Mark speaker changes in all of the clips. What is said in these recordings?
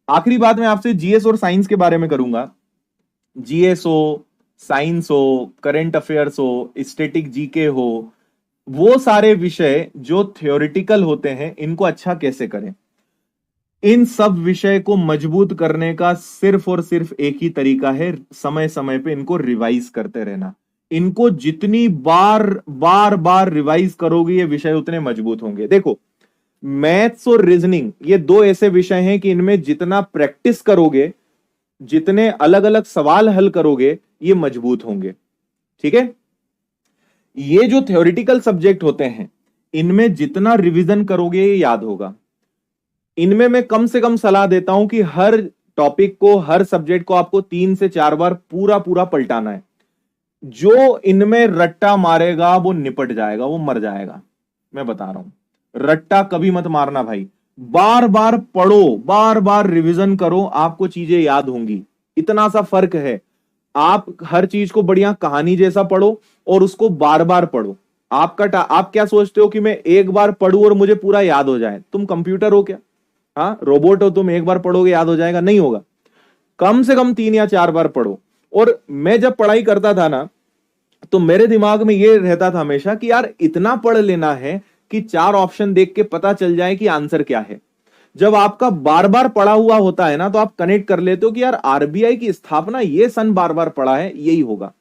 Speaker 1: आखिरी बात मैं आपसे जीएस और साइंस के बारे में करूंगा। जीएस हो, साइंस हो, करंट अफेयर्स हो, स्टैटिक जीके हो, वो सारे विषय जो थ्योरेटिकल होते हैं इनको अच्छा कैसे करें। इन सब विषय को मजबूत करने का सिर्फ और सिर्फ एक ही तरीका है, समय समय पे इनको रिवाइज करते रहना। इनको जितनी बार बार बार रिवाइज करोगे ये विषय उतने मजबूत होंगे। देखो, मैथ्स और रीजनिंग ये दो ऐसे विषय हैं कि इनमें जितना प्रैक्टिस करोगे, जितने अलग अलग सवाल हल करोगे, ये मजबूत होंगे। ठीक है। ये जो थ्योरेटिकल सब्जेक्ट होते हैं इनमें जितना रिवीजन करोगे ये याद होगा। इनमें मैं कम से कम सलाह देता हूं कि हर टॉपिक को, हर सब्जेक्ट को आपको 3 से 4 बार पूरा पूरा पलटाना है। जो इनमें रट्टा मारेगा वो निपट जाएगा, वो मर जाएगा। मैं बता रहा हूं, रट्टा कभी मत मारना भाई। बार बार पढ़ो, बार बार रिवीजन करो, आपको चीजें याद होंगी। इतना सा फर्क है। आप हर चीज को बढ़िया कहानी जैसा पढ़ो और उसको बार बार पढ़ो। आप क्या सोचते हो कि मैं एक बार पढ़ूं और मुझे पूरा याद हो जाए? तुम कंप्यूटर हो क्या? हाँ, रोबोट हो तुम? एक बार पढ़ोगे याद हो जाएगा? नहीं होगा। कम से कम 3 या 4 बार पढ़ो। और मैं जब पढ़ाई करता था ना, तो मेरे दिमाग में ये रहता था हमेशा कि यार इतना पढ़ लेना है कि 4 ऑप्शन देख के पता चल जाए कि आंसर क्या है। जब आपका बार बार पढ़ा हुआ होता है ना, तो आप कनेक्ट कर लेते हो कि यार आरबीआई की स्थापना ये सन बार बार पढ़ा है, यही होगा।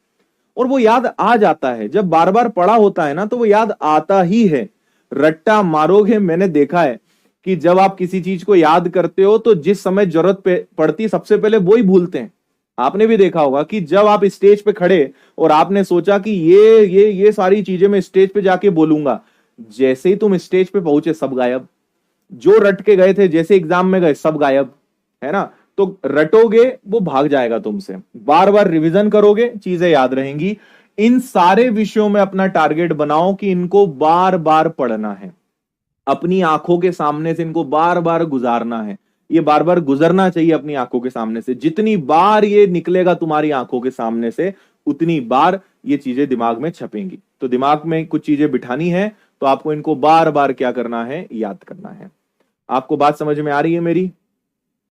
Speaker 1: और वो याद आ जाता है। जब बार बार पढ़ा होता है ना तो वो याद आता ही है। रट्टा मारोगे, मैंने देखा है कि जब आप किसी चीज को याद करते हो तो जिस समय जरूरत पड़ती सबसे पहले वो ही भूलते हैं। आपने भी देखा होगा कि जब आप स्टेज पे खड़े और आपने सोचा कि ये सारी चीजें मैं स्टेज पे जाके बोलूंगा, जैसे ही तुम स्टेज पे पहुंचे सब गायब। जो रट के गए थे, जैसे एग्जाम में गए, सब गायब। है ना? तो रटोगे वो भाग जाएगा तुमसे। बार बार रिवीजन करोगे, चीजें याद रहेंगी। इन सारे विषयों में अपना टारगेट बनाओ कि इनको बार बार पढ़ना है। अपनी आंखों के सामने से इनको बार बार गुजारना है। ये बार बार गुजरना चाहिए अपनी आंखों के सामने से। जितनी बार ये निकलेगा तुम्हारी आंखों के सामने से, उतनी बार ये चीजें दिमाग में छपेंगी। तो दिमाग में कुछ चीजें बिठानी है तो आपको इनको बार बार क्या करना है? याद करना है। आपको बात समझ में आ रही है मेरी?